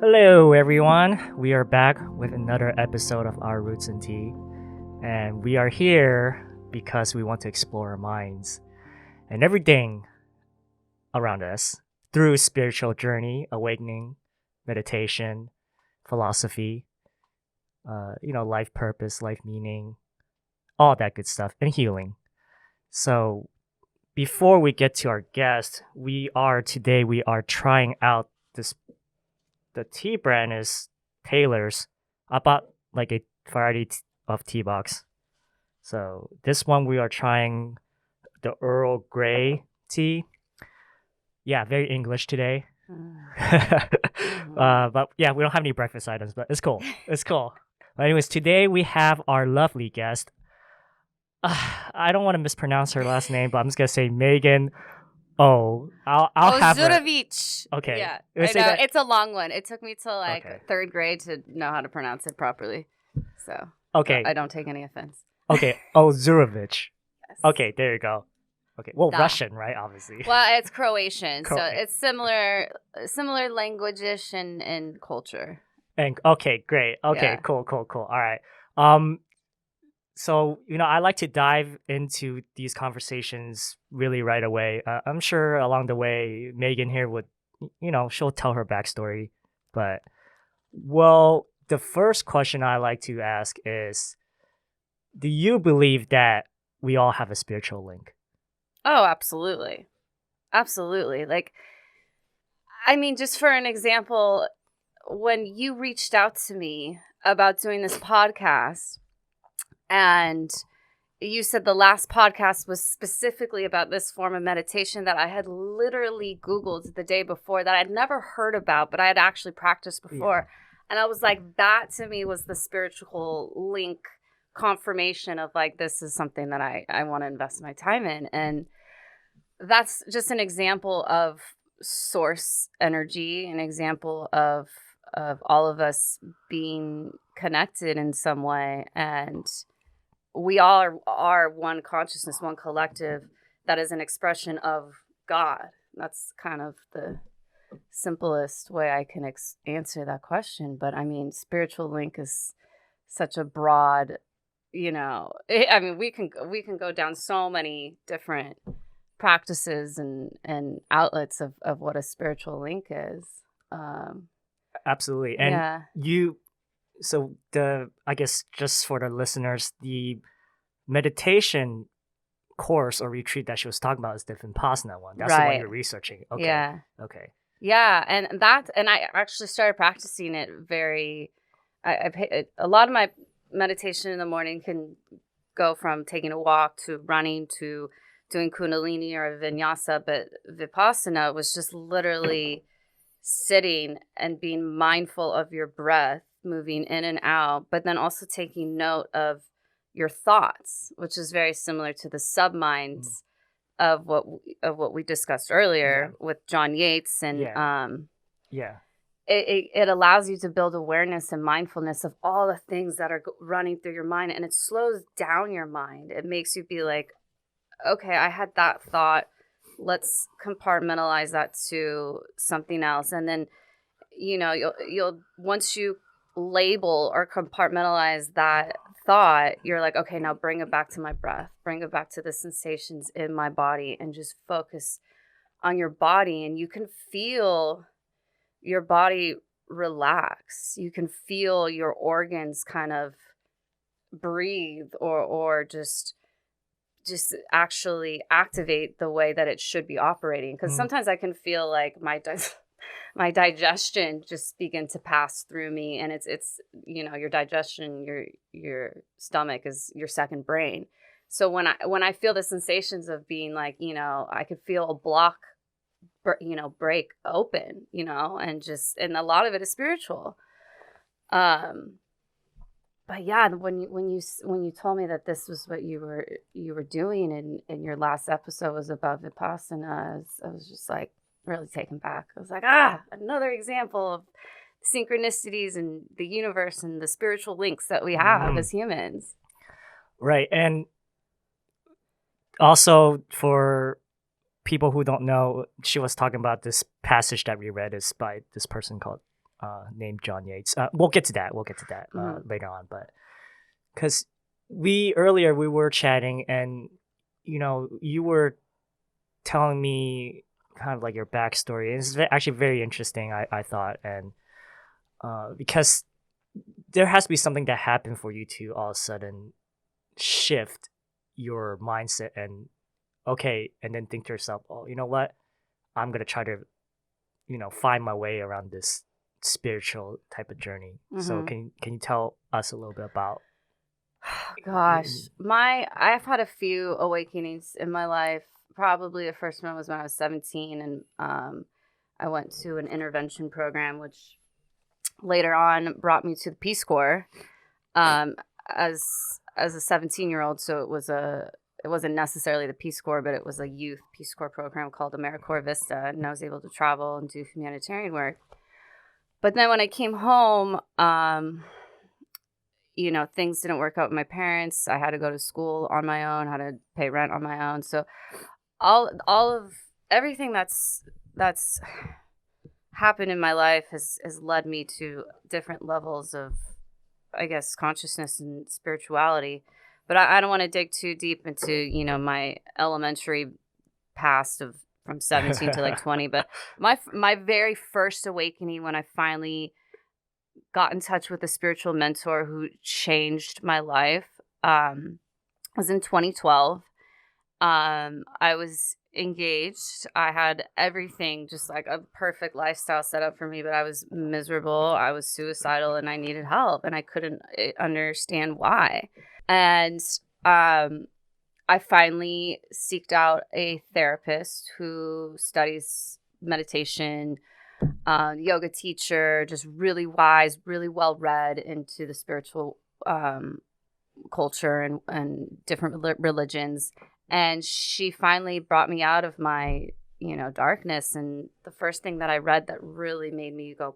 Hello, everyone. We are back with another episode of Our Roots in Tea, and we are here because we want to explore our minds and everything around us through spiritual journey, awakening, meditation, philosophy, life purpose, life meaning, all that good stuff, and healing. So, before we get to our guest, we are trying out this. The tea brand is Taylor's. I bought like a variety of tea box. So this one we are trying the Earl Grey Tea. Yeah, very English today. But yeah, we don't have any breakfast items, but it's cool. It's cool. But anyways, today we have our lovely guest. I don't want to mispronounce her last name, but I'm just gonna say Megan. I'll have her. Ozurovich. Okay. Yeah, I know. It's a long one. It took me till third grade to know how to pronounce it properly. So okay, I don't take any offense. Okay, Ozurovich. Yes. Okay, there you go. Okay, well, Russian, right? Obviously. Well, it's Croatian, so it's similar language-ish and culture. And okay, great. Okay, yeah. Cool. All right. So, I like to dive into these conversations really right away. I'm sure along the way, Megan here would, she'll tell her backstory. But, well, the first question I like to ask is, do you believe that we all have a spiritual link? Oh, absolutely. Absolutely. Just for an example, when you reached out to me about doing this podcast, and you said the last podcast was specifically about this form of meditation that I had literally Googled the day before that I'd never heard about, but I had actually practiced before. Yeah. And I was like, that to me was the spiritual link confirmation of this is something that I want to invest my time in. And that's just an example of source energy, an example of all of us being connected in some way. And we all are one consciousness, one collective that is an expression of God. That's kind of the simplest way I can answer that question. But spiritual link is such a broad, we can go down so many different practices and outlets of what a spiritual link is. Absolutely. And so I guess just for the listeners, the meditation course or retreat that she was talking about is the Vipassana one. That's the one you're researching. Okay. Yeah. Okay. Yeah, and I actually started practicing it a lot of my meditation in the morning can go from taking a walk to running to doing Kundalini or Vinyasa, but Vipassana was just literally sitting and being mindful of your breath, moving in and out, but then also taking note of your thoughts, which is very similar to the subminds of what we discussed earlier with John Yates. And it allows you to build awareness and mindfulness of all the things that are running through your mind, and it slows down your mind. It makes you be like, okay, I had that thought. Let's compartmentalize that to something else. And then, you'll once you label or compartmentalize that thought, you're like, okay, now bring it back to my breath, bring it back to the sensations in my body, and just focus on your body. And you can feel your body relax. You can feel your organs kind of breathe or just actually activate the way that it should be operating. Because sometimes I can feel like my digestion just begin to pass through me, and it's your digestion, your stomach is your second brain. So when I feel the sensations of being like, I could feel a block break open, and a lot of it is spiritual. But yeah, when you told me that this was what you were doing and your last episode was about Vipassana, I was just like really taken back. I was like, another example of synchronicities and the universe and the spiritual links that we have as humans. Right. And also for people who don't know, she was talking about this passage that we read is by this person called named John Yates. We'll get to that. Later on, but because earlier we were chatting, and you were telling me kind of like your backstory. And it's actually very interesting. I thought, and because there has to be something that happened for you to all of a sudden shift your mindset and then think to yourself, oh, you know what? I'm gonna try to, find my way around this spiritual type of journey. So can you tell us a little bit about? Gosh, I've had a few awakenings in my life. Probably the first one was when I was 17, and I went to an intervention program, which later on brought me to the Peace Corps as a 17-year-old. So it wasn't necessarily the Peace Corps, but it was a youth Peace Corps program called AmeriCorps Vista, and I was able to travel and do humanitarian work. But then when I came home, things didn't work out with my parents. I had to go to school on my own, had to pay rent on my own. So all of everything that's happened in my life has led me to different levels of, I guess, consciousness and spirituality. But I don't want to dig too deep into, my elementary past from 17 to like 20. But my very first awakening, when I finally got in touch with a spiritual mentor who changed my life, was in 2012. I was engaged. I had everything, just like a perfect lifestyle set up for me, but I was miserable. I was suicidal, and I needed help, and I couldn't understand why. And I finally seeked out a therapist who studies meditation, yoga teacher, just really wise, really well read into the spiritual culture and different religions. And she finally brought me out of my, darkness. And the first thing that I read that really made me go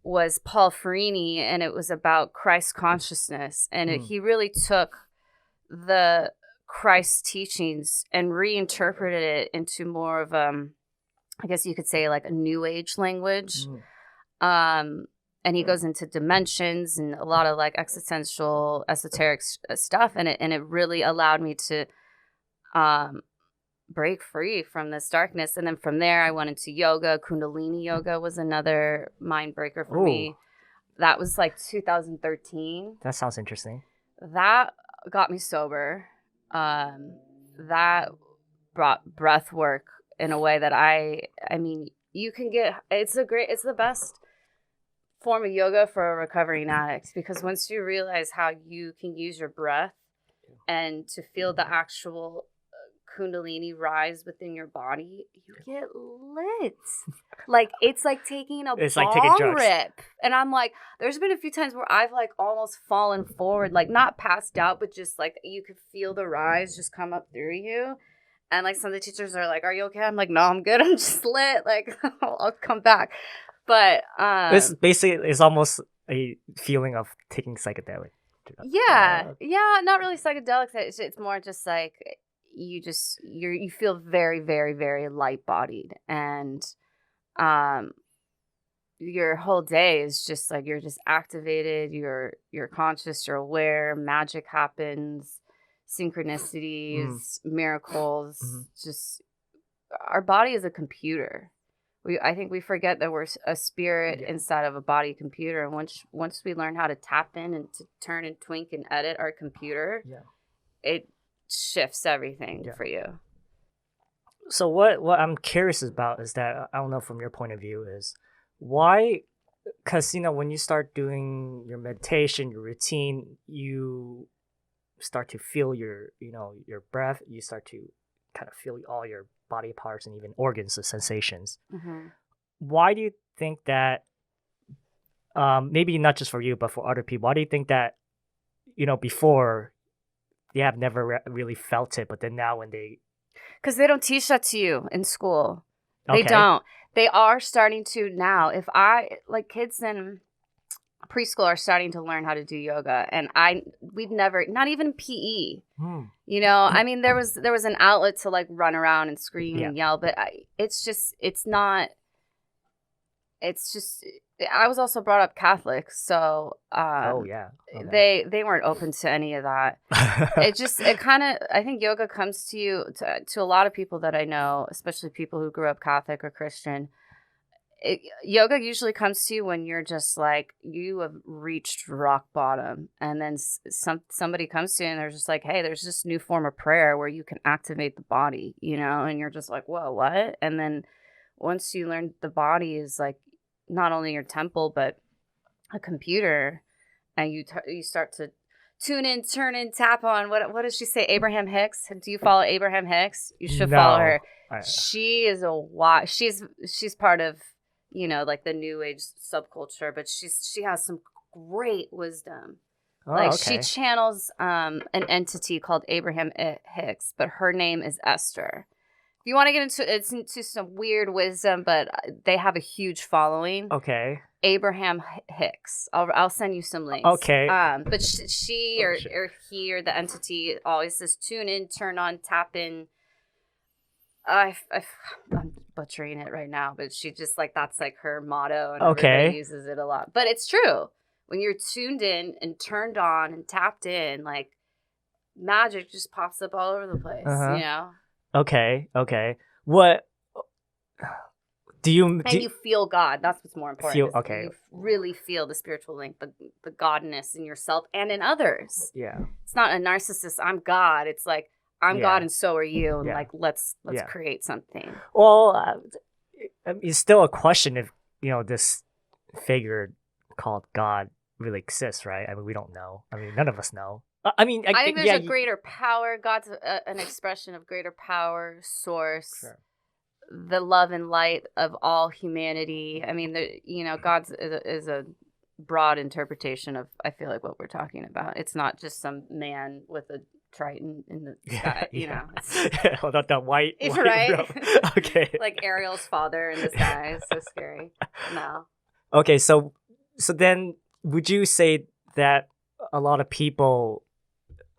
was Paul Ferrini, and it was about Christ consciousness. And he really took the Christ teachings and reinterpreted it into more of I guess you could say like a new age language. And he goes into dimensions and a lot of like existential esoteric stuff, and it really allowed me to break free from this darkness. And then from there I went into yoga. Kundalini yoga was another mind breaker for me. That was like 2013. That sounds interesting. That got me sober. That brought breath work in a way that I mean, you can get, it's the best form of yoga for a recovering addict, because once you realize how you can use your breath and to feel the actual Kundalini rise within your body, you get lit. Like it's like taking a bong rip. And I'm like, there's been a few times where I've like almost fallen forward, like not passed out, but just like you could feel the rise just come up through you. And like some of the teachers are like, "Are you okay?" I'm like, "No, I'm good. I'm just lit. Like I'll come back." But this basically is almost a feeling of taking psychedelic. Yeah, not really psychedelics. It's more just like you feel very, very, very light bodied, and your whole day is just like you're just activated. You're conscious. You're aware. Magic happens. Synchronicities, miracles. Just our body is a computer. I think we forget that we're a spirit inside of a body computer, and once we learn how to tap in and to turn and twink and edit our computer, it shifts everything for you. So what I'm curious about is that, I don't know, from your point of view, is why? Because when you start doing your meditation, your routine, you start to feel your breath. You start to kind of feel all your body parts and even organs of sensations. Why do you think that, maybe not just for you but for other people, why do you think that before they have never really felt it, but then now when because they don't teach that to you in school. They don't. They are starting to now. If kids in preschool are starting to learn how to do yoga, and we've never, not even PE. I mean, there was an outlet to like run around and scream and yell, but it's just I was also brought up Catholic, so Oh yeah. Okay. they weren't open to any of that. It kind of, I think yoga comes to you, to a lot of people that I know, especially people who grew up Catholic or Christian. Yoga usually comes to you when you're just like, you have reached rock bottom, and then somebody comes to you and they're just like, hey, there's this new form of prayer where you can activate the body, and you're just like, whoa, what? And then once you learn the body is like not only your temple but a computer, and you start to tune in, turn in, tap on. What does she say? Abraham Hicks. Do you follow Abraham Hicks? You should follow her. She is she's part of like the new age subculture, but she has some great wisdom. She channels an entity called Abraham Hicks, but her name is Esther. If you want to get into some weird wisdom, but they have a huge following. Okay. Abraham Hicks. I'll send you some links. Okay. But she or he or the entity always says tune in, turn on, tap in. I'm butchering it right now, but she just that's like her motto, and everybody uses it a lot. But it's true. When you're tuned in and turned on and tapped in, like magic just pops up all over the place. Okay. What do you you feel God? That's what's more important. Okay. You really feel the spiritual link, the godness in yourself and in others. Yeah. It's not a narcissist. I'm God. It's like I'm God and so are you. And let's create something. Well, it's still a question if this figure called God really exists, right? I mean, we don't know. I mean, none of us know. I think there's a greater power. God's an expression of greater power, source, the love and light of all humanity. I mean, God's is a broad interpretation of, I feel like, what we're talking about. It's not just some man with a Triton in the sky, Well, not that white right? Okay. Like Ariel's father in the sky. It's so scary. No. Okay, so then would you say that a lot of people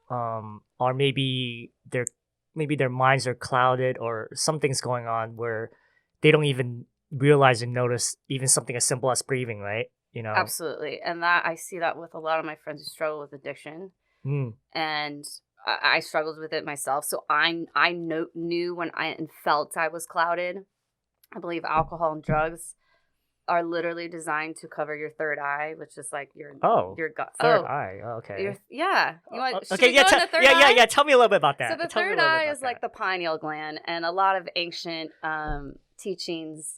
are maybe their minds are clouded, or something's going on where they don't even realize and notice even something as simple as breathing, right? Absolutely. And that I see that with a lot of my friends who struggle with addiction. And I struggled with it myself. So I knew when I felt I was clouded. I believe alcohol and drugs are literally designed to cover your third eye, which is like your gut. Third eye. Oh, okay. You want? Okay. Yeah. Tell me a little bit about that. So the third eye is like the pineal gland, and a lot of ancient teachings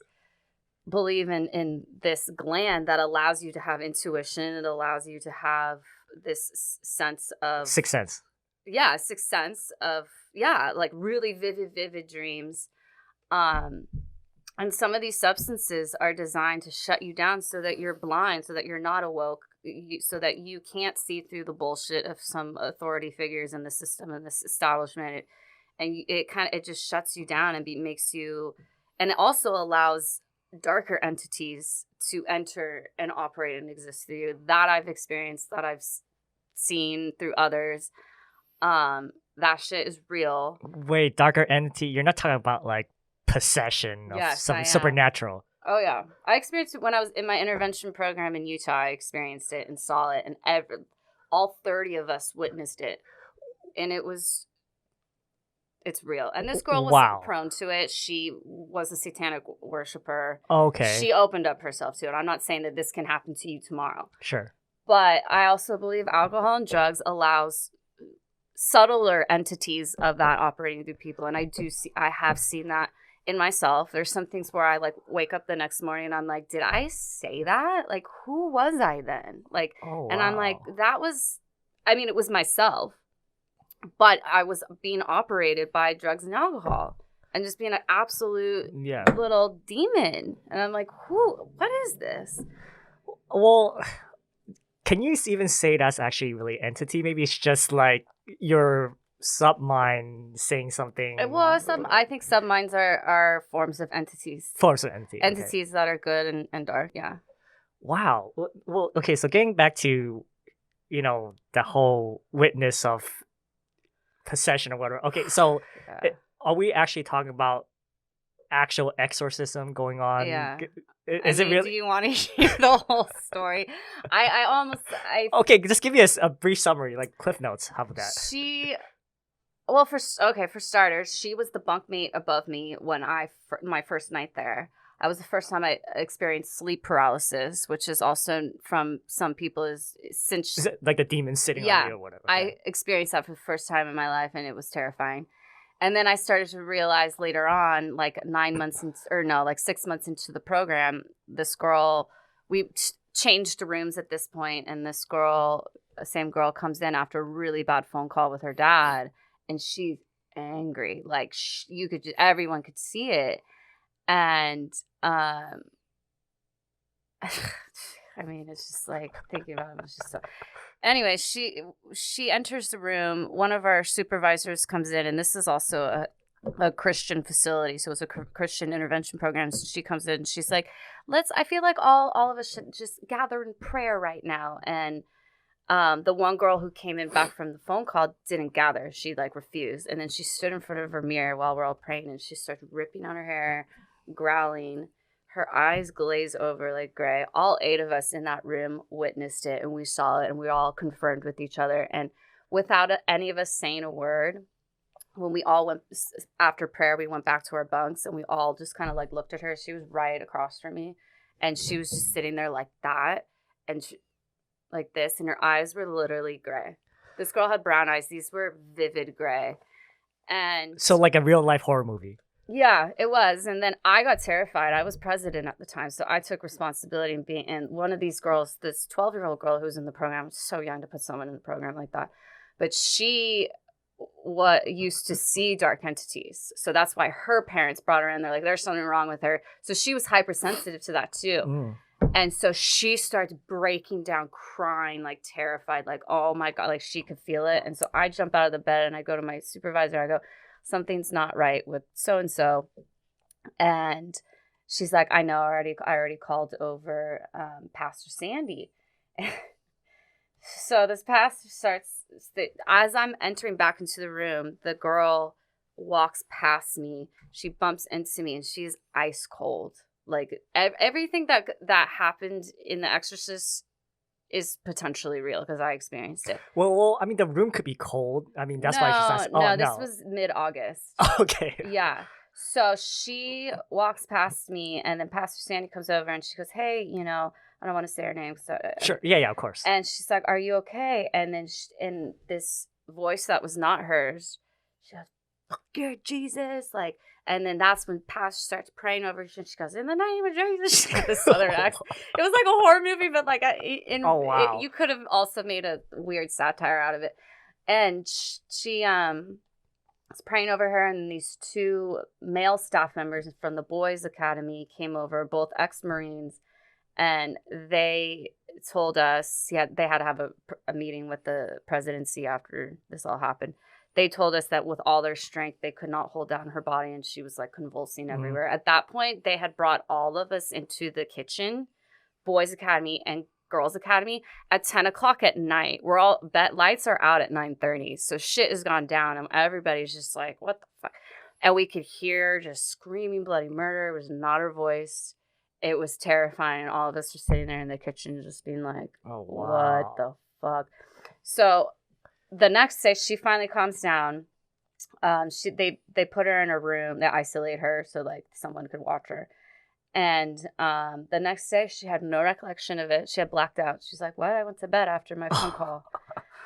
believe in this gland that allows you to have intuition. It allows you to have this sense of sixth sense. Yeah, sixth sense of like really vivid dreams. And some of these substances are designed to shut you down so that you're blind, so that you're not awoke, so that you can't see through the bullshit of some authority figures in the system and this establishment. It just shuts you down and makes you, and it also allows darker entities to enter and operate and exist through you. That I've experienced, that I've seen through others. That shit is real. Wait, darker entity? You're not talking about like possession of some supernatural? Oh yeah, I experienced it when I was in my intervention program in Utah. I experienced it and saw it, and all 30 of us witnessed it, and it's real. And this girl was prone to it. She was a satanic worshiper. Okay. She opened up herself to it. I'm not saying that this can happen to you tomorrow. Sure. But I also believe alcohol and drugs allows subtler entities of that operating through people. And I have seen that in myself. There's some things where I like wake up the next morning and I'm like, did I say that? Like, who was I then? Like, and I'm like, it was myself, but I was being operated by drugs and alcohol and just being an absolute little demon. And I'm like, what is this? Well, can you even say that's actually really entity? Maybe it's just like your submind saying something. Well, I think subminds are forms of entities. Forms of entity. Entities that are good and dark, yeah. Wow. Well, okay, so getting back to, the whole witness of possession or whatever. Okay, so are we actually talking about actual exorcism going on? Yeah. Is it really? Do you want to hear the whole story? I Okay, just give me a brief summary, like Cliff Notes. How about that? Well, for starters, she was the bunkmate above me when my first night there. That was the first time I experienced sleep paralysis, which is also from some people is it like the demon sitting on you or whatever? I experienced that for the first time in my life, and it was terrifying. And then I started to realize later on, like 6 months into the program, this girl, we changed rooms at this point, and this girl, same girl, comes in after a really bad phone call with her dad, and she's angry. Like everyone could see it. And I mean, it's just like thinking about it. It's just so. Anyway, she enters the room. One of our supervisors comes in, and this is also a Christian facility, so it's a Christian intervention program. So she comes in, and she's like, I feel like all of us should just gather in prayer right now. And the one girl who came in back from the phone call didn't gather. She like refused, and then she stood in front of her mirror while we're all praying, and she started ripping out her hair, growling. Her eyes glaze over like gray. All 8 of us in that room witnessed it, and we saw it, and we all confirmed with each other. And without any of us saying a word, when we all went after prayer, we went back to our bunks, and we all just kind of like looked at her. She was right across from me, and she was just sitting there like that, and like this, and her eyes were literally gray. This girl had brown eyes. These were vivid gray. And so like a real life horror movie. Yeah, it was. And then I got terrified. I was president at the time, so I took responsibility in being. And one of these girls, this 12-year-old girl who was in the program, was so young to put someone in the program like that, but she used to see dark entities, so that's why her parents brought her in. They're like, there's something wrong with her, so she was hypersensitive to that too. And so she starts breaking down, crying, like terrified, like, oh my God, like she could feel it. And so I jump out of the bed and I go to my supervisor. I go, something's not right with so-and-so. And she's like, I know, I already called over Pastor Sandy. So this pastor starts, as I'm entering back into the room, the girl walks past me. She bumps into me, and she's ice cold. Like everything that happened in The Exorcist is potentially real because I experienced it. Well, I mean, the room could be cold. I mean, that's why she's not. No, this was mid-August. Okay. Yeah. So she walks past me, and then Pastor Sandy comes over, and she goes, "Hey, I don't want to say her name." So, sure. Yeah, of course. And she's like, "Are you okay?" And then in this voice that was not hers, she goes, "Fuck your Jesus!" Like. And then that's when Pastor starts praying over her, and she goes, "In the name of Jesus." She got this southern accent. It was like a horror movie, but like you could have also made a weird satire out of it. And she was praying over her, and these 2 male staff members from the boys' academy came over, both ex-Marines, and they told us they had to have a meeting with the presidency after this all happened. They told us that with all their strength, they could not hold down her body, and she was like convulsing everywhere. At that point, they had brought all of us into the kitchen, boys' academy and girls' academy, at 10 o'clock at night. We're all lights are out at 9:30, so shit has gone down, and everybody's just like, "What the fuck?" And we could hear just screaming bloody murder. It was not her voice. It was terrifying, and all of us were sitting there in the kitchen, just being like, "Oh wow, what the fuck?" So. The next day, she finally calms down. They put her in a room. They isolate her so like someone could watch her. And the next day, she had no recollection of it. She had blacked out. She's like, "What? I went to bed after my phone call."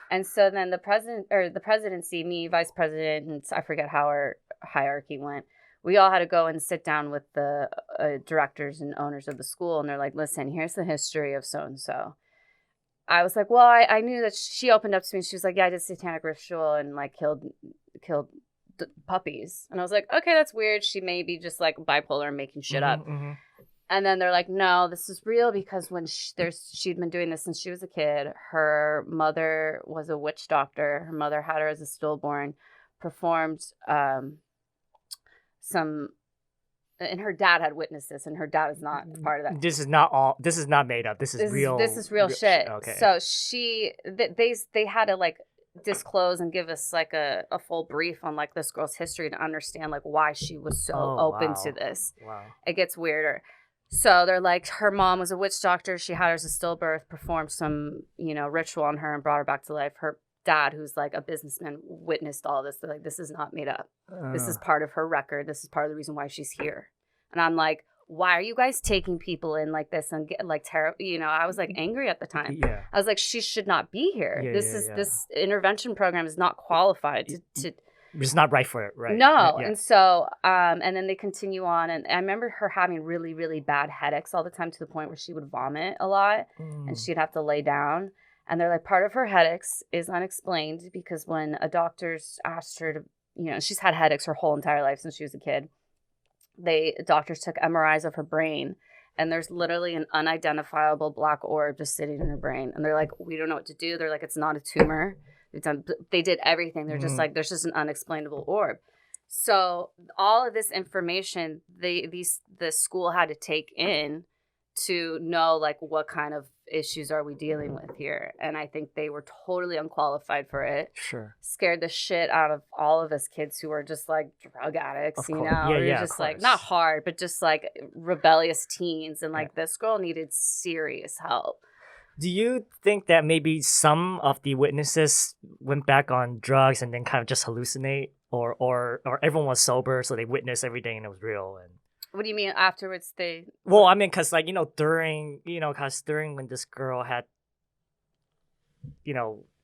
And so then the presidency, me, vice president, and I forget how our hierarchy went. We all had to go and sit down with the directors and owners of the school, and they're like, "Listen, here's the history of so and so." I was like, well, I knew that she opened up to me, and she was like, "Yeah, I did satanic ritual and like killed puppies." And I was like, okay, that's weird. She may be just like bipolar and making shit up. Mm-hmm. And then they're like, "No, this is real because when she'd been doing this since she was a kid. Her mother was a witch doctor. Her mother had her as a stillborn, performed some." And her dad had witnessed this, and her dad is not part of that. This is not made up. This is real. This is real shit. Okay. So they had to like disclose and give us like a full brief on like this girl's history to understand like why she was so open to this. Wow. It gets weirder. So they're like, her mom was a witch doctor. She had her as a stillbirth, performed some, ritual on her and brought her back to life. Her dad, who's like a businessman, witnessed all this. They're like, this is not made up. This is part of her record. This is part of the reason why she's here. And I'm like, why are you guys taking people in like this and get like terrible? I was like angry at the time. Yeah. I was like, she should not be here. This intervention program is not qualified to It's not right for it, right? No. Yeah. And so, and then they continue on. And I remember her having really, really bad headaches all the time to the point where she would vomit a lot and she'd have to lay down. And they're like, part of her headaches is unexplained because when a doctor's asked her to, she's had headaches her whole entire life since she was a kid. Doctors took MRIs of her brain and there's literally an unidentifiable black orb just sitting in her brain. And they're like, we don't know what to do. They're like, it's not a tumor. They did everything. They're just like, there's just an unexplainable orb. So all of this information, the school had to take in to know like what kind of issues are we dealing with here. And I think they were totally unqualified for it. Sure. Scared the shit out of all of us kids who were just like drug addicts, Yeah, just like not hard, but just like rebellious teens. And like this girl needed serious help. Do you think that maybe some of the witnesses went back on drugs and then kind of just hallucinate, or everyone was sober so they witnessed everything and it was real? And what do you mean afterwards? Well, I mean, because like during when this girl had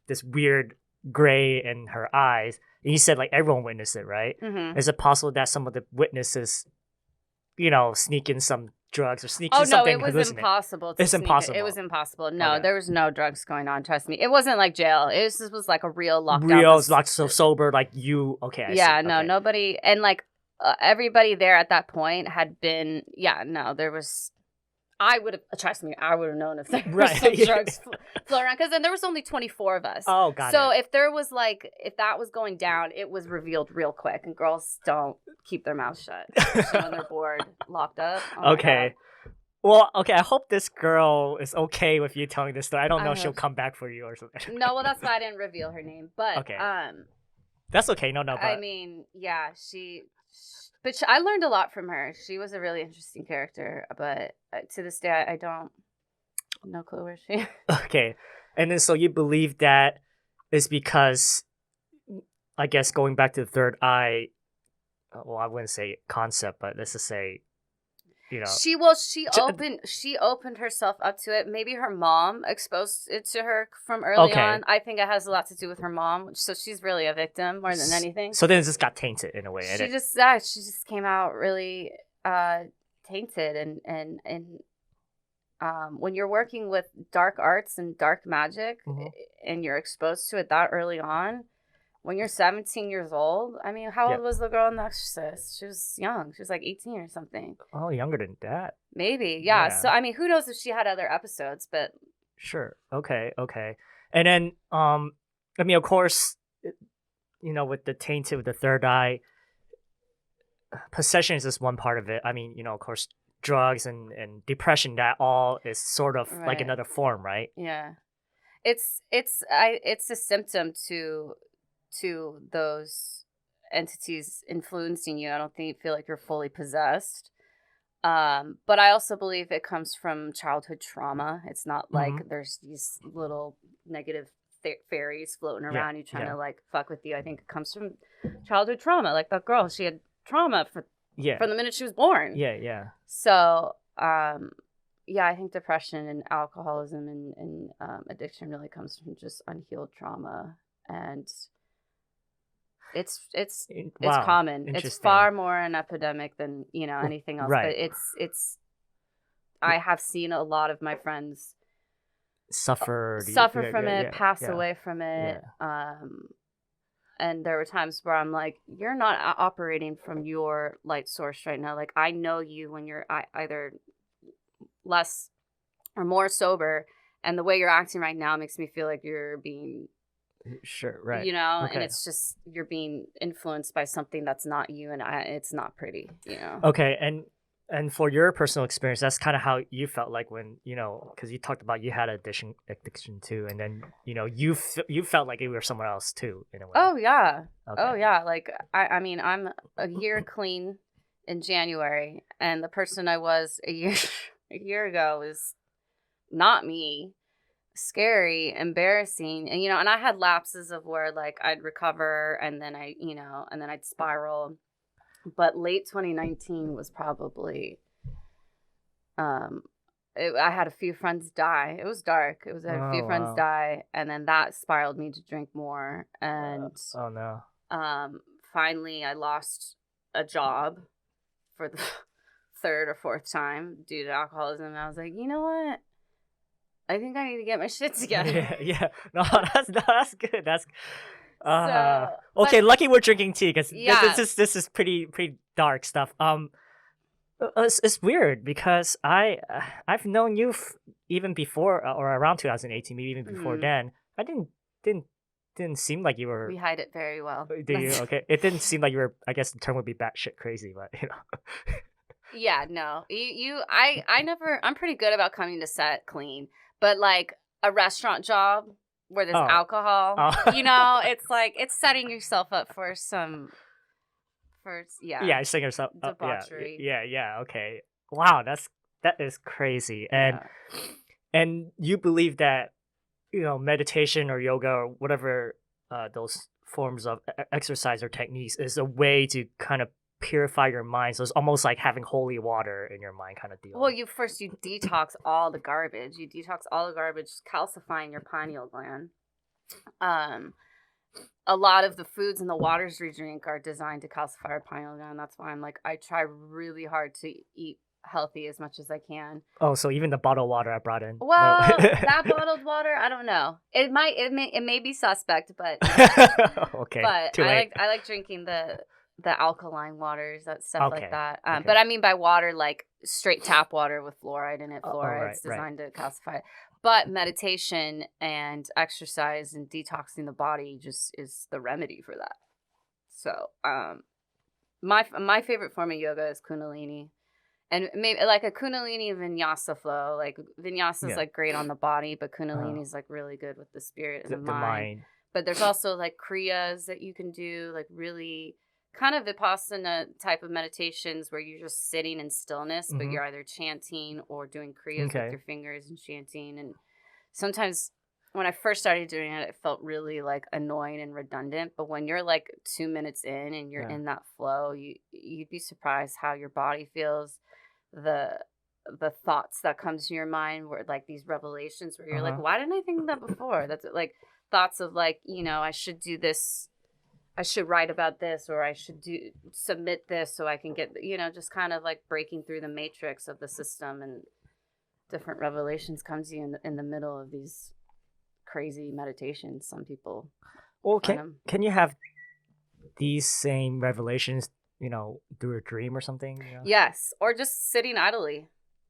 this weird gray in her eyes, and you said like everyone witnessed it, right? Mm-hmm. Is it possible that some of the witnesses, sneak in some drugs or sneak in something? Oh no, it was impossible. It's impossible. It was impossible. No, there was no drugs going on. Trust me, it wasn't like jail. This was like a real lockdown. Real locked, so sober, like you. Okay, I see. No, nobody, and like everybody there at that point had been. Yeah, no, there was. I would have trust me. I would have known if there were some drugs floating around because then there was only 24 of us. Oh, got it. So if there was if that was going down, it was revealed real quick. And girls don't keep their mouths shut, especially when they're bored, locked up. Oh okay. Well, okay. I hope this girl is okay with you telling this story. I don't know if she'll come back for you or something. No, well, that's why I didn't reveal her name. But okay. That's okay. No. But... I mean, yeah, I learned a lot from her. She was a really interesting character, but to this day, I don't no clue where she. Okay, and then so you believe that is because, I guess going back to the third eye. Well, I wouldn't say concept, but let's just say, She opened herself up to it. Maybe her mom exposed it to her from early on. I think it has a lot to do with her mom. So she's really a victim more than anything. So then it just got tainted in a way. She just came out really tainted and when you're working with dark arts and dark magic and you're exposed to it that early on. When you're 17 years old, I mean, how old was the girl in The Exorcist? She was young. She was like 18 or something. Oh, younger than that. Maybe, yeah. So, I mean, who knows if she had other episodes, but... Sure. Okay. And then, I mean, of course, with the tainted, with the third eye, possession is just one part of it. I mean, of course, drugs and depression, that all is sort of like another form, right? Yeah. It's a symptom to those entities influencing you. I don't feel like you're fully possessed. But I also believe it comes from childhood trauma. It's not like there's these little negative fairies floating around you trying to like fuck with you. I think it comes from childhood trauma. Like that girl, she had trauma from the minute she was born. Yeah. So, I think depression and alcoholism and addiction really comes from just unhealed trauma. And it's common. It's far more an epidemic than anything else. Right. But it's I have seen a lot of my friends suffer from it, pass away from it. And there were times where I'm like, you're not operating from your light source right now. Like I know you when you're either less or more sober, and the way you're acting right now makes me feel like you're being. Sure, right. And it's just you're being influenced by something that's not you, and it's not pretty, Okay, and for your personal experience, that's kind of how you felt like when because you talked about you had addiction too, and then you felt like you were somewhere else too in a way. Oh yeah, okay. Oh yeah. Like I mean, I'm a year clean in January, and the person I was a year ago is not me. Scary, embarrassing, and and I had lapses of where like I'd recover and then I'd spiral. But late 2019 was probably I had a few friends die. It was dark. I had a few friends die, and then that spiraled me to drink more. And oh no. Finally, I lost a job for the third or fourth time due to alcoholism. And I was like, you know what? I think I need to get my shit together. Yeah. No, that's good. That's So, okay. Lucky we're drinking tea because Yeah. this is pretty dark stuff. It's weird because I've known you even before or around 2018, maybe even before then. I didn't seem like you were. We hide it very well. Do you? Okay. It didn't seem like you were. I guess the term would be batshit crazy, but Yeah, no. I never. I'm pretty good about coming to set clean, but like a restaurant job where there's alcohol, it's like it's setting yourself up for some. Yeah, setting yourself up. Debauchery. Yeah. Okay. Wow, that is crazy. And you believe that meditation or yoga or whatever those forms of exercise or techniques is a way to kind of purify your mind. So it's almost like having holy water in your mind kind of deal. Well, you detox all the garbage. You detox all the garbage, calcifying your pineal gland. A lot of the foods and the waters we drink are designed to calcify our pineal gland. That's why I try really hard to eat healthy as much as I can. Oh, so even the bottled water I brought in. Well, that bottled water, I don't know. It may be suspect, but okay. But Too late. I like drinking the alkaline waters, that stuff like that. But I mean by water, like straight tap water with fluoride in it. Fluoride's designed to calcify it. But meditation and exercise and detoxing the body just is the remedy for that. So, my favorite form of yoga is Kundalini, and maybe like a Kundalini Vinyasa flow. Like Vinyasa is like great on the body, but Kundalini is like really good with the spirit and the mind. But there's also like Kriyas that you can do, like really kind of Vipassana type of meditations where you're just sitting in stillness, but you're either chanting or doing Kriyas with your fingers and chanting. And sometimes when I first started doing it, it felt really like annoying and redundant. But when you're like 2 minutes in and you're in that flow, you'd be surprised how your body feels. The thoughts that come to your mind were like these revelations where you're like, why didn't I think of that before? That's like thoughts of like, I should do this. I should write about this, or I should submit this so I can get, just kind of like breaking through the matrix of the system, and different revelations come to you in the middle of these crazy meditations. Some people. Well, can you have these same revelations, through a dream or something? Yes, or just sitting idly.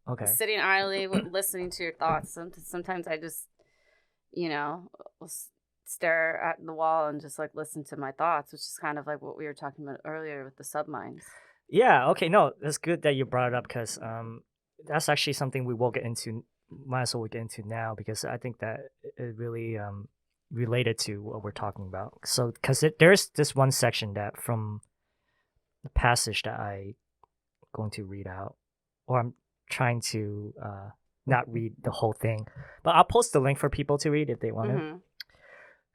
Okay. Sitting idly, listening to your thoughts. Sometimes I just, will stare at the wall and just like listen to my thoughts, which is kind of like what we were talking about earlier with the subminds. Yeah. Okay. No, that's good that you brought it up because that's actually something we will get into. Might as well get into now because I think that it really related to what we're talking about. So because there's this one section that from the passage that I'm going to read out, or I'm trying to not read the whole thing, but I'll post the link for people to read if they want to.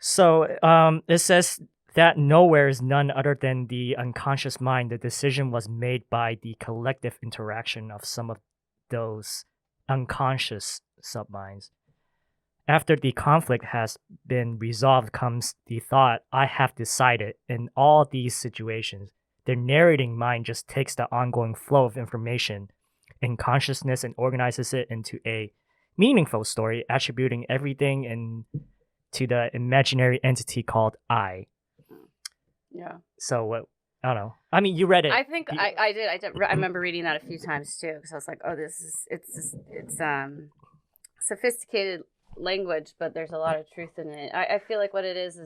So it says that nowhere is none other than the unconscious mind. The decision was made by the collective interaction of some of those unconscious subminds. After the conflict has been resolved comes the thought, I have decided. In all these situations, the narrating mind just takes the ongoing flow of information in consciousness and organizes it into a meaningful story, attributing everything to the imaginary entity called I. Yeah. So I don't know. I mean, you read it. I think I did. I remember reading that a few times too, because I was like, oh, it's sophisticated language, but there's a lot of truth in it. I feel like what it is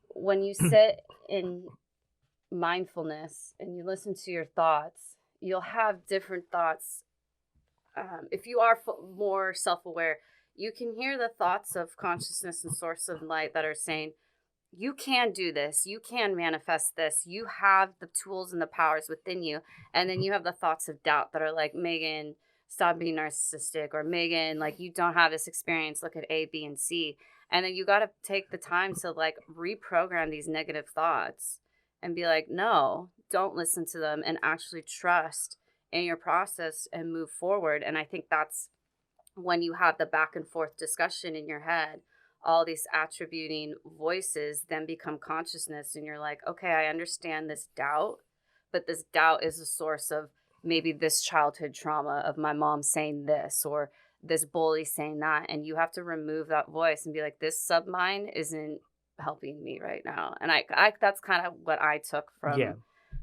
when you sit in mindfulness and you listen to your thoughts, you'll have different thoughts. If you are more self-aware, you can hear the thoughts of consciousness and source of light that are saying, you can do this. You can manifest this. You have the tools and the powers within you. And then you have the thoughts of doubt that are like, Megan, stop being narcissistic, or Megan, like, you don't have this experience. Look at A, B, and C. And then you got to take the time to like reprogram these negative thoughts and be like, no, don't listen to them, and actually trust in your process and move forward. And I think that's when you have the back and forth discussion in your head, all these attributing voices then become consciousness, and you're like, okay, I understand this doubt, but this doubt is a source of maybe this childhood trauma of my mom saying this, or this bully saying that, and you have to remove that voice and be like, this submind isn't helping me right now. And I that's kind of what I took from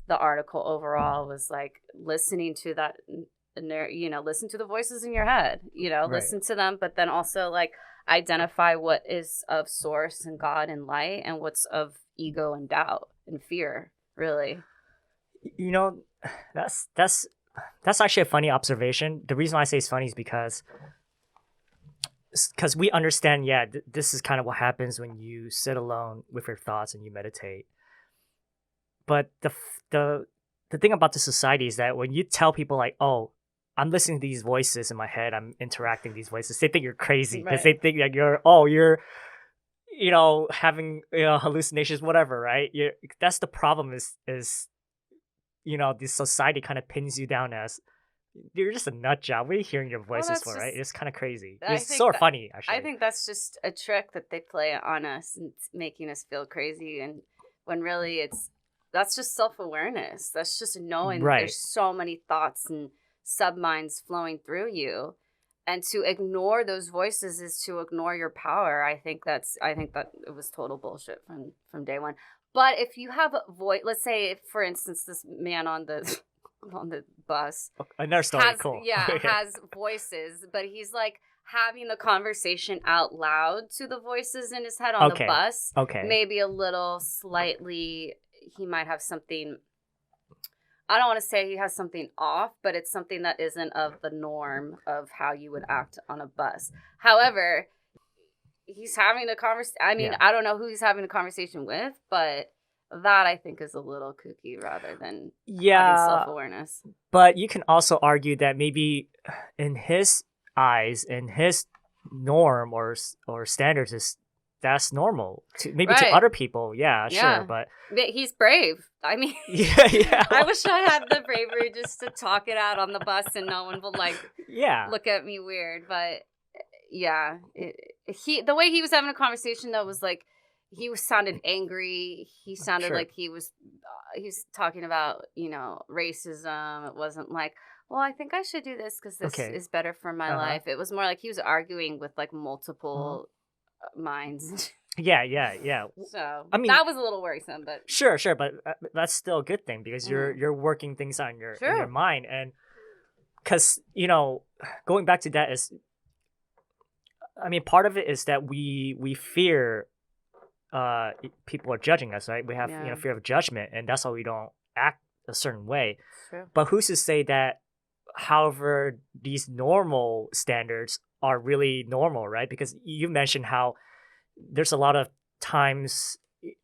the article overall, was like listening to that, listen to the voices in your head, listen to them, but then also like identify what is of source and God and light, and what's of ego and doubt and fear, really. That's actually a funny observation. The reason why I say it's funny is because we understand, this is kind of what happens when you sit alone with your thoughts and you meditate. But the thing about the society is that when you tell people like, oh, I'm listening to these voices in my head, I'm interacting with these voices, they think you're crazy, because they think that you're having hallucinations, whatever, right? That's the problem is this society kind of pins you down as you're just a nut job. What are you hearing your voices for, right? It's kind of crazy. It's sort of funny, actually. I think that's just a trick that they play on us, and it's making us feel crazy. And when really that's just self-awareness. That's just knowing that there's so many thoughts and subminds flowing through you. And to ignore those voices is to ignore your power. I think that it was total bullshit from day one. But if you have a voice, let's say, for instance, this man on the bus, another story, has voices, but he's like having the conversation out loud to the voices in his head on the bus. Maybe a little slightly, he might have something. I don't want to say he has something off, but it's something that isn't of the norm of how you would act on a bus. However, he's having a conversation. I mean, I don't know who he's having a conversation with, but that I think is a little kooky rather than having self-awareness. But you can also argue that maybe in his eyes, in his norm or standards, that's normal to other people. Sure, but he's brave. I mean, I wish I had the bravery just to talk it out on the bus and no one would look at me weird. But the way he was having a conversation though was like he sounded angry. He sounded like he was talking about racism. It wasn't like, well, I think I should do this because this is better for my life. It was more like he was arguing with like multiple minds. So I mean, that was a little worrisome, but sure, but that's still a good thing because you're working things out in your mind, and because going back to that is, I mean, part of it is that we fear people are judging us, right? We have fear of judgment, and that's why we don't act a certain way. But who's to say that, however, these normal standards are really normal, right? Because you mentioned how there's a lot of times,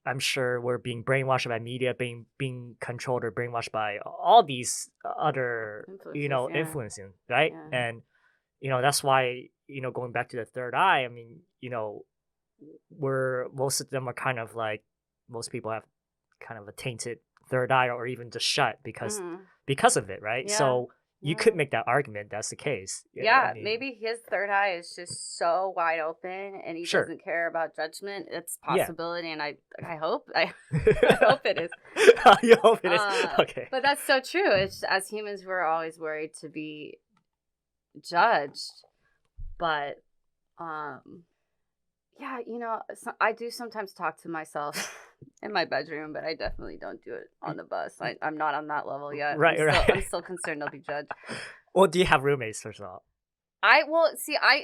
I'm sure, we're being brainwashed by media, being controlled or brainwashed by all these other influences, right? And that's why going back to the third eye, I mean, where most of them are kind of like, most people have kind of a tainted third eye or even just shut because of it, right? So you could make that argument that's the case. I mean, maybe his third eye is just so wide open and he doesn't care about judgment. It's a possibility, and I hope I hope it is. You hope it is. Okay. But that's so true. It's, as humans, we're always worried to be judged. But I do sometimes talk to myself in my bedroom, but I definitely don't do it on the bus. I'm not on that level yet. Right. I'm still concerned I'll be judged. Well, do you have roommates, first of all? I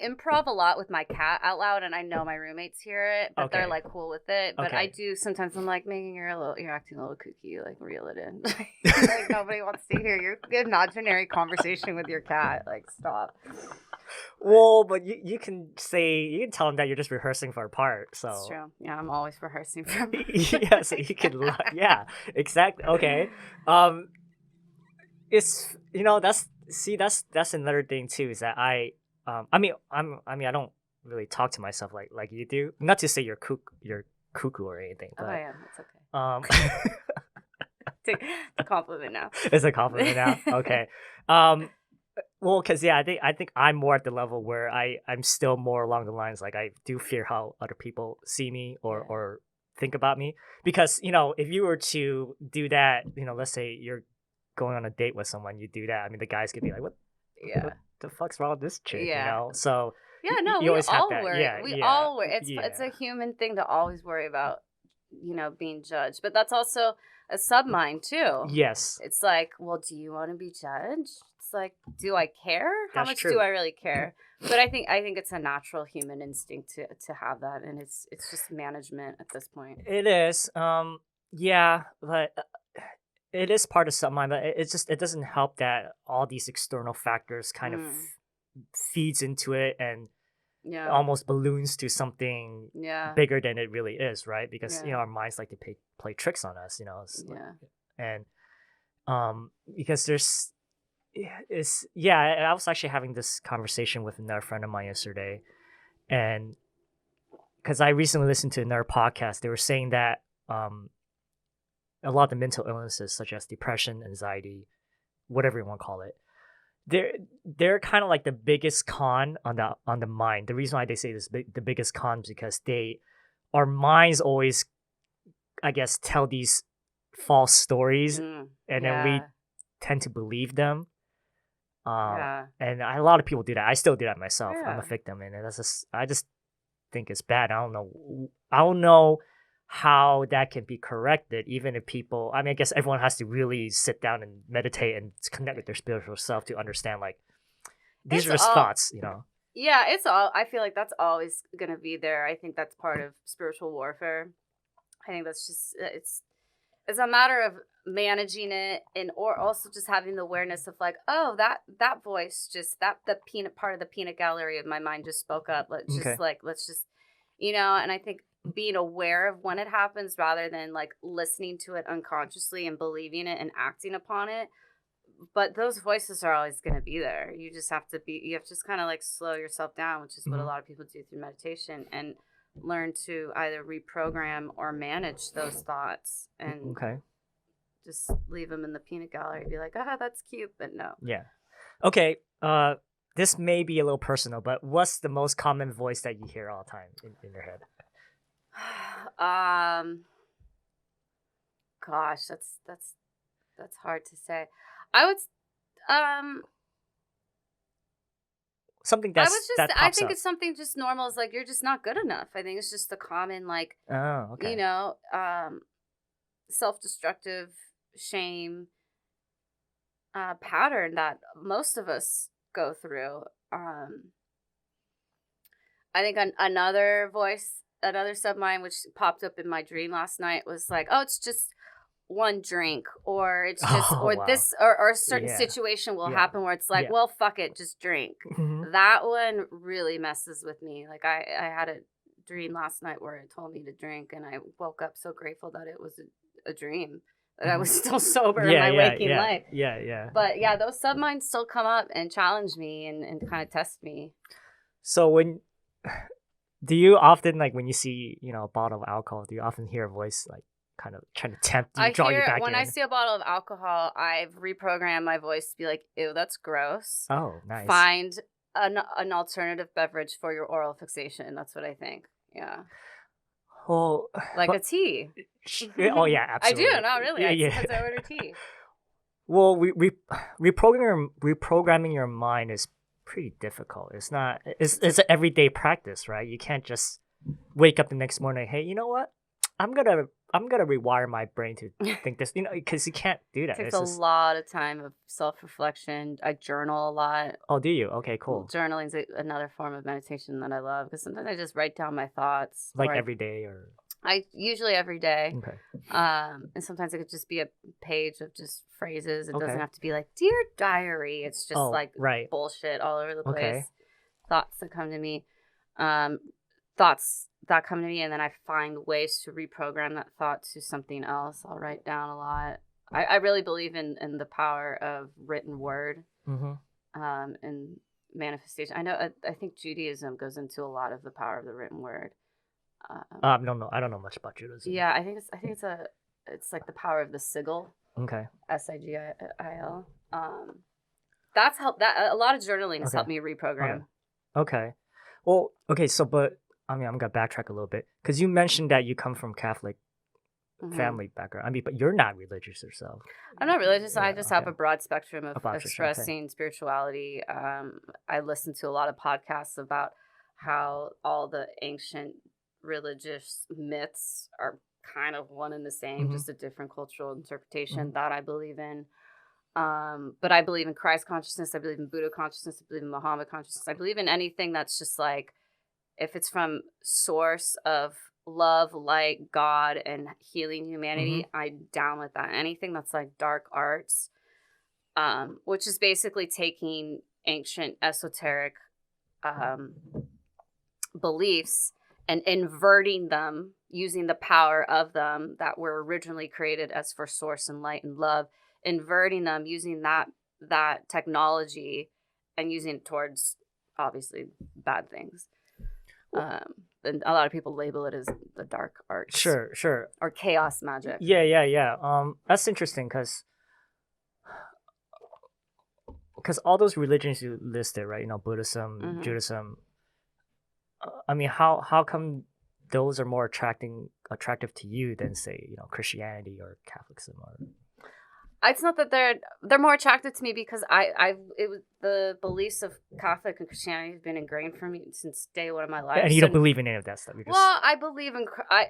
improv a lot with my cat out loud, and I know my roommates hear it, but they're like cool with it. But I do sometimes. I'm like, Megan, you're acting a little kooky. Like, reel it in. Like, nobody wants to hear your imaginary conversation with your cat. Like, stop. Well, but you can tell them that you're just rehearsing for a part. So that's true. Yeah, I'm always rehearsing for. Yeah, so you can. Yeah, exactly. Okay. It's that's another thing too, is that I don't really talk to myself like you do. Not to say you're cuckoo or anything, but yeah, that's okay. It's a compliment now. It's a compliment now. Okay. Well, because I think I'm more at the level where I'm still more along the lines, like, I do fear how other people see me or think about me, because if you were to do that, let's say you're going on a date with someone, you do that. I mean, the guys could be like, what the fuck's wrong with this chick? So we always have all that. worry. We all worry. It's a human thing to always worry about, being judged. But that's also a submind too. Yes. It's like, well, do you want to be judged? It's like, do I care? How much true. do I really care? But I think it's a natural human instinct to have that, and it's just management at this point. It is. Yeah, but it is part of submind, but it doesn't help that all these external factors kind of feeds into it and almost balloons to something bigger than it really is, right? Because our minds like to play tricks on us, and because I was actually having this conversation with another friend of mine yesterday, and because I recently listened to another podcast, they were saying that a lot of the mental illnesses, such as depression, anxiety, whatever you want to call it, they're kind of like the biggest con on the mind. The reason why they say this the biggest con is because our minds always, I guess, tell these false stories, and then we tend to believe them. And a lot of people do that. I still do that myself. I'm a victim, and I just think it's bad. I don't know how that can be corrected, even if people, I guess everyone has to really sit down and meditate and connect with their spiritual self to understand, like, these are just thoughts, Yeah, I feel like that's always going to be there. I think that's part of spiritual warfare. I think that's just, it's a matter of managing it, or also just having the awareness of, like, oh, that voice just, the peanut part of the peanut gallery of my mind just spoke up. Let's just, and I think being aware of when it happens rather than, like, listening to it unconsciously and believing it and acting upon it. But those voices are always going to be there. You just have to just kind of, like, slow yourself down, which is what a lot of people do through meditation, and learn to either reprogram or manage those thoughts, and just leave them in the peanut gallery. Be like, that's cute, but no. Yeah. Okay. This may be a little personal, but what's the most common voice that you hear all the time in your head? Gosh, that's hard to say. I would something that's I think it's something just normal. Is like, you're just not good enough. I think it's just the common, like, self-destructive shame pattern that most of us go through. I think another submind which popped up in my dream last night was like, oh, it's just one drink, or it's just this or a certain situation will happen where it's like, well, fuck it, just drink. That one really messes with me. Like, I had a dream last night where it told me to drink, and I woke up so grateful that it was a dream, that I was still sober in my waking life. But those subminds still come up and challenge me and kind of test me. So do you often, like, when you see, a bottle of alcohol, do you often hear a voice, like, kind of trying to tempt you, draw you back in? When I see a bottle of alcohol, I've reprogrammed my voice to be like, ew, that's gross. Oh, nice. Find an alternative beverage for your oral fixation. That's what I think. Yeah. Well, like a tea. Oh, yeah, absolutely. I do. No, really. Sometimes I order tea. Well, reprogramming your mind is pretty difficult. It's an everyday practice, right? You can't just wake up the next morning, hey, you know what? I'm gonna rewire my brain to think this, because you can't do that. Takes It's a just, lot of time of self-reflection. I journal a lot. oh, do you? Okay, cool. Journaling is another form of meditation that I love because sometimes I just write down my thoughts. Like or every day or I usually every day. okay. And sometimes it could just be a page of just phrases. It Okay. doesn't have to be like "Dear Diary." It's just like right. bullshit all over the place. Okay. Thoughts that come to me, thoughts that come to me, and then I find ways to reprogram that thought to something else. I'll write down a lot. I really believe in the power of written word, and manifestation. I think Judaism goes into a lot of the power of the written word. I don't know. I don't know much about Judaism. Yeah, I think it's like the power of the sigil. Okay. SIGIL. That's helped. That a lot of journaling has helped me reprogram. Okay. Well, okay. So, but I mean, I'm gonna backtrack a little bit because you mentioned that you come from Catholic family background. I mean, but you're not religious yourself. I'm not religious. Yeah, I just have a broad spectrum of expressing okay. spirituality. I listen to a lot of podcasts about how all the ancient religious myths are kind of one and the same, just a different cultural interpretation that I believe in. But I believe in Christ consciousness. I believe in Buddha consciousness. I believe in Muhammad consciousness. I believe in anything that's just like, if it's from source of love, light, God, and healing humanity, I'm down with that. Anything that's like dark arts, which is basically taking ancient esoteric beliefs and inverting them using the power of them that were originally created as for source and light and love, inverting them using that technology and using it towards obviously bad things. And a lot of people label it as the dark arts. Sure. Or chaos magic. Yeah. That's interesting because all those religions you listed, right? Buddhism, Judaism. I mean, how come those are more attractive to you than say, Christianity or Catholicism or? It's not that they're more attractive to me because it was the beliefs of Catholic and Christianity have been ingrained for me since day one of my life. And you don't believe in any of that stuff. Well, I believe in I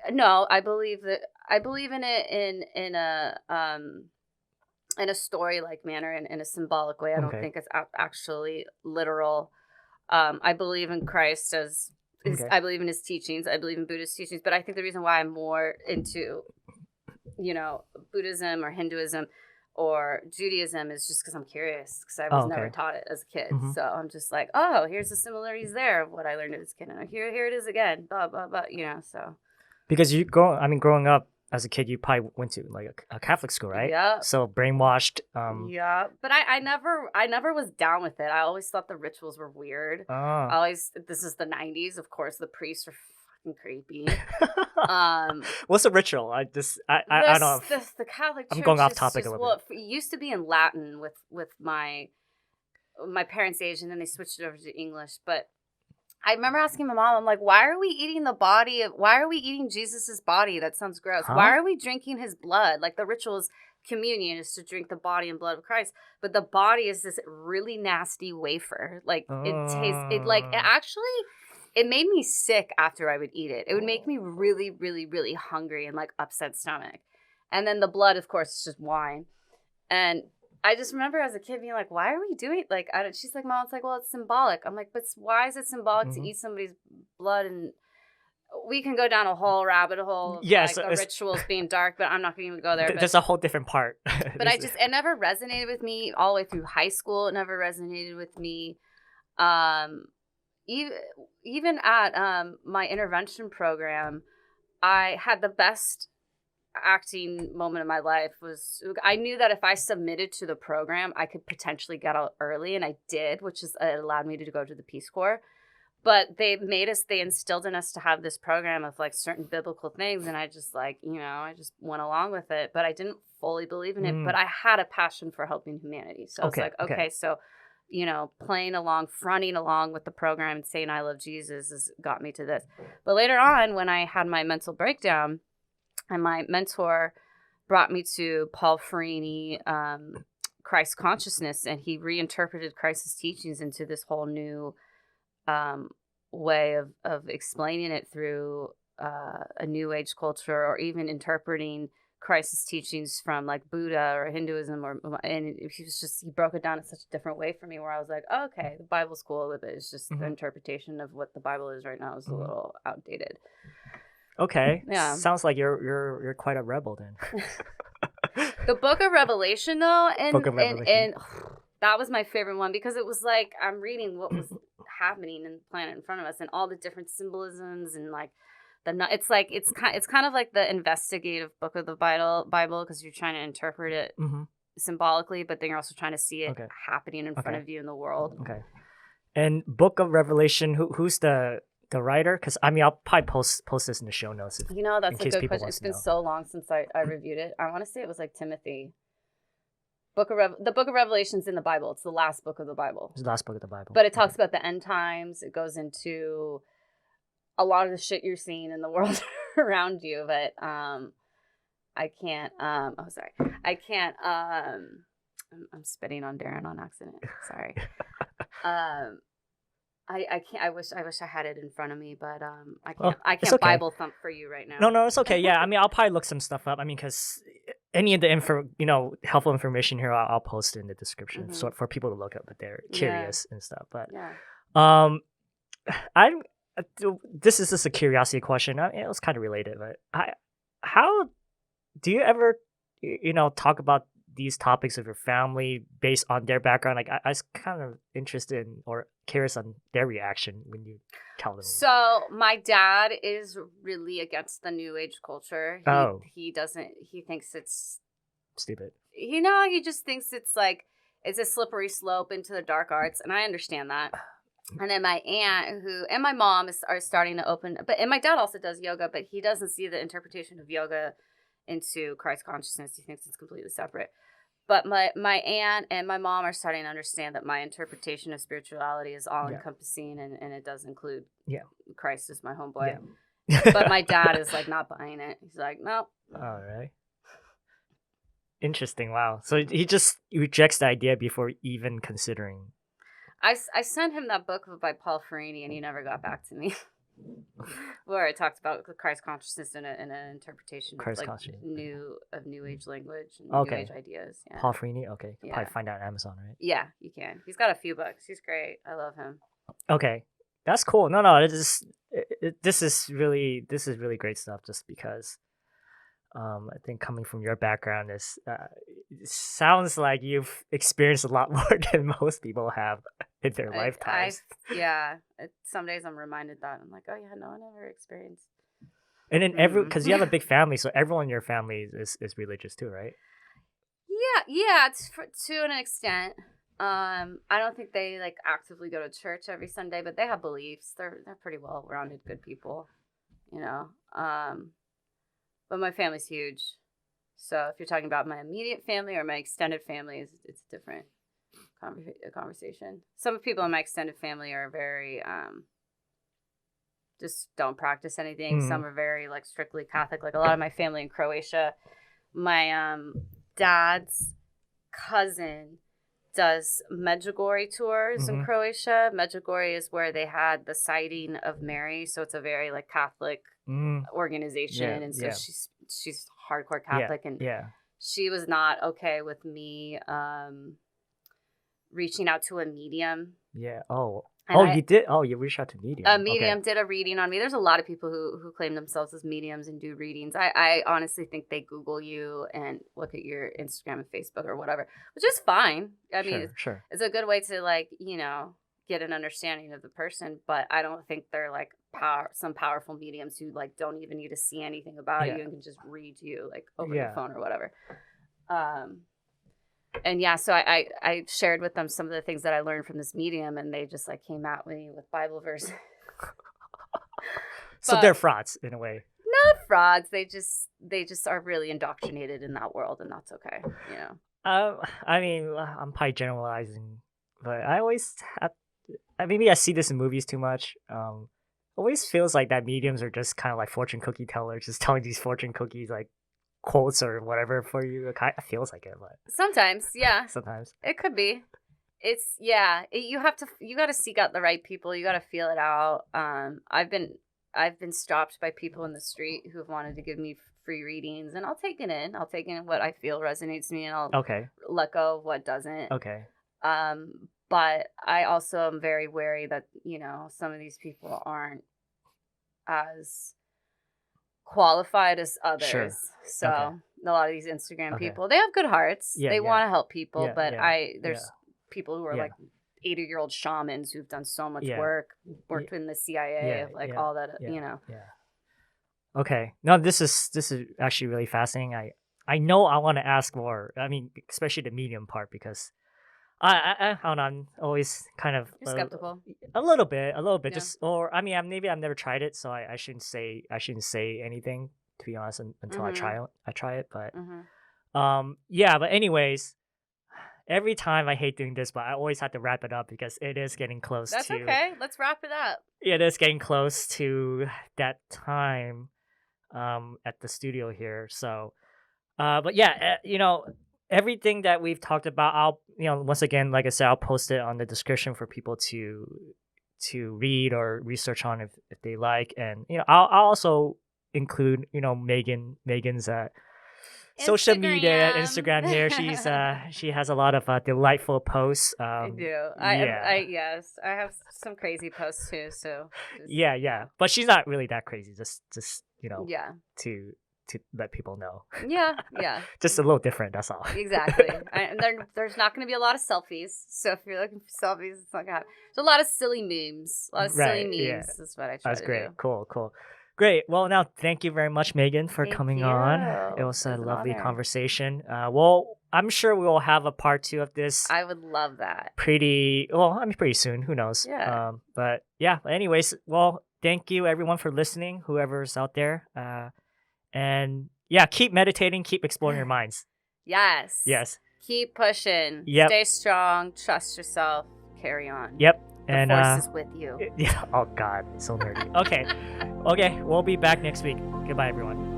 believe in it in a story-like manner and in a symbolic way. I don't think it's actually literal. I believe in Christ as I believe in his teachings. I believe in Buddhist teachings, but I think the reason why I'm more into Buddhism or Hinduism or Judaism is just because I'm curious, because I was never taught it as a kid. So I'm just like, oh, here's the similarities there of what I learned as a kid. And here it is again, blah, blah, blah, so. Because growing up as a kid, you probably went to like a Catholic school, right? Yeah. So brainwashed. Yeah, but I never was down with it. I always thought the rituals were weird. This is the 90s. Of course, the priests are fucking creepy. What's a ritual? I don't know. The Catholic Church. I'm going off topic a little bit. It used to be in Latin with my parents' age, and then they switched it over to English. But I remember asking my mom, I'm like, why are we eating Jesus's body? That sounds gross. Huh? Why are we drinking his blood? Like the ritual is communion is to drink the body and blood of Christ, but the body is this really nasty wafer. Like it tastes it made me sick after I would eat it. It would make me really, really, really hungry and like upset stomach. And then the blood, of course, is just wine. And I just remember as a kid being like, why are we doing like, she's like, Mom, it's like, well, it's symbolic. I'm like, but why is it symbolic to eat somebody's blood? And we can go down a whole rabbit hole. Yes. Like the rituals being dark, but I'm not going to even go there. There's a whole different part. But it never resonated with me all the way through high school. It never resonated with me. Even at my intervention program, I had the best acting moment of my life. I knew that if I submitted to the program, I could potentially get out early, and I did, which is it allowed me to go to the Peace Corps. But they instilled in us to have this program of like certain biblical things, and I just I just went along with it, but I didn't fully believe in it. But I had a passion for helping humanity, so I was like, okay, so playing along, fronting along with the program and saying I love Jesus has got me to this. But later on, when I had my mental breakdown, and my mentor brought me to Paul Farini, Christ consciousness, and he reinterpreted Christ's teachings into this whole new way of explaining it through a New Age culture, or even interpreting Christ's teachings from like Buddha or Hinduism, and he broke it down in such a different way for me, where I was like, oh, okay, the Bible's cool, but it's just the interpretation of what the Bible is right now is a little outdated. Okay. Yeah. Sounds like you're quite a rebel then. The Book of Revelation, though, and that was my favorite one, because it was like I'm reading what was happening in the planet in front of us, and all the different symbolisms, and like it's kind of like the investigative book of the Bible, because you're trying to interpret it symbolically, but then you're also trying to see it happening in front of you in the world. Okay. And Book of Revelation, who's the writer? Because I mean, I'll probably post this in the show notes. That's a good question. It's been so long since I reviewed it. I want to say it was like Timothy. The Book of Revelation's in the Bible. It's the last book of the Bible. It's the last book of the Bible. But it talks about the end times. It goes into a lot of the shit you're seeing in the world around you. But I can't. I can't. I'm spitting on Darren on accident. Sorry. I can't. I wish I had it in front of me, but I can't. I can't okay. Bible thump for you right now. No, it's okay. Yeah, I mean, I'll probably look some stuff up. I mean, because any of the helpful information here, I'll post it in the description, so for people to look up if they're curious and stuff. But this is just a curiosity question. It was kind of related, but how do you ever talk about these topics of your family based on their background? Like I was kind of interested in, or curious on their reaction when you tell them. So my dad is really against the New Age culture. He thinks it's stupid. He just thinks it's like it's a slippery slope into the dark arts, and I understand that. And then my aunt and my mom are starting to open, and my dad also does yoga, but he doesn't see the interpretation of yoga into Christ consciousness. He thinks it's completely separate. But my aunt and my mom are starting to understand that my interpretation of spirituality is all encompassing, and it does include Christ as my homeboy. Yeah. But my dad is like not buying it. He's like, no. All right. Interesting. Wow. So he just rejects the idea before even considering. I sent him that book by Paul Ferrini, and he never got back to me. Where it talks about Christ consciousness in an interpretation Christ of like new age language and new age ideas. Yeah. Paul Ferrini, okay. Yeah. Probably find out on Amazon, right? Yeah, you can. He's got a few books. He's great. I love him. Okay, that's cool. No, this is really great stuff. Just because, I think coming from your background, it sounds like you've experienced a lot more than most people have in their lifetimes. Some days I'm reminded that I'm like, oh yeah, no, I never experienced. And then because you have a big family, so everyone in your family is religious too, right? Yeah, to an extent. I don't think they like actively go to church every Sunday, but they have beliefs. They're pretty well-rounded, good people, But my family's huge, so if you're talking about my immediate family or my extended family, it's a different conversation. Some people in my extended family are very just don't practice anything. Some are very like strictly Catholic. Like a lot of my family in Croatia, my dad's cousin does Medjugorje tours in Croatia. Medjugorje is where they had the sighting of Mary, so it's a very like Catholic organization, and so she's hardcore Catholic, and she was not okay with me reaching out to a medium. Yeah. You did? Oh, you reached out to medium. A medium did a reading on me. There's a lot of people who claim themselves as mediums and do readings. I honestly think they Google you and look at your Instagram and Facebook or whatever, which is fine. I mean, it's a good way to like, get an understanding of the person, but I don't think they're like some powerful mediums who like don't even need to see anything about you and can just read you like over the phone or whatever. And so I shared with them some of the things that I learned from this medium, and they just like came at me with Bible verses. So they're frauds in a way. Not frauds. They just are really indoctrinated in that world, and that's okay. I mean, I'm probably generalizing, but maybe I see this in movies too much. Always feels like that mediums are just kind of like fortune cookie tellers, just telling these fortune cookies like quotes or whatever for you. It kind of feels like it, but sometimes it could be. You got to seek out the right people. You got to feel it out. I've been I've been stopped by people in the street who've wanted to give me free readings, and I'll take it in. I'll take in what I feel resonates with me, and I'll let go of what doesn't. Okay. But I also am very wary that, some of these people aren't as qualified as others. Sure. So a lot of these Instagram people, they have good hearts. They want to help people, but there's people who are like 80-year-old shamans who've done so much work, worked in the CIA, all that, Yeah. Okay. No, this is actually really fascinating. I know I want to ask more. I mean, especially the medium part, because I don't know, I'm always kind of skeptical. A little bit. Yeah. Just, or I mean, maybe I've never tried it, so I shouldn't say anything, to be honest, until I try it. But but anyways, every time I hate doing this, but I always have to wrap it up because it is getting close. That's okay. Let's wrap it up. It is getting close to that time at the studio here. So, but yeah, everything that we've talked about, I'll, once again, like I said, I'll post it on the description for people to read or research on if they like. And, I'll also include, Megan's social media, Instagram here. She has a lot of delightful posts. I do. Yes, I have some crazy posts too. So yeah, but she's not really that crazy. Just to let people know. Yeah. Just a little different. That's all. Exactly. And there's not going to be a lot of selfies. So if you're looking for selfies, it's not going to happen. There's a lot of silly memes. That's what I try That's to great. do. Cool. Great. Well, now thank you very much, Megan, for coming on. It was a lovely conversation. I'm sure we will have a part 2 of this. I would love that. Pretty soon. Who knows? Yeah. But anyways, thank you everyone for listening, whoever's out there. And keep meditating, keep exploring your minds. Yes. Keep pushing. Yep. Stay strong. Trust yourself. Carry on. Yep. The force is with you. Yeah. Oh God, so nerdy. Okay. We'll be back next week. Goodbye, everyone.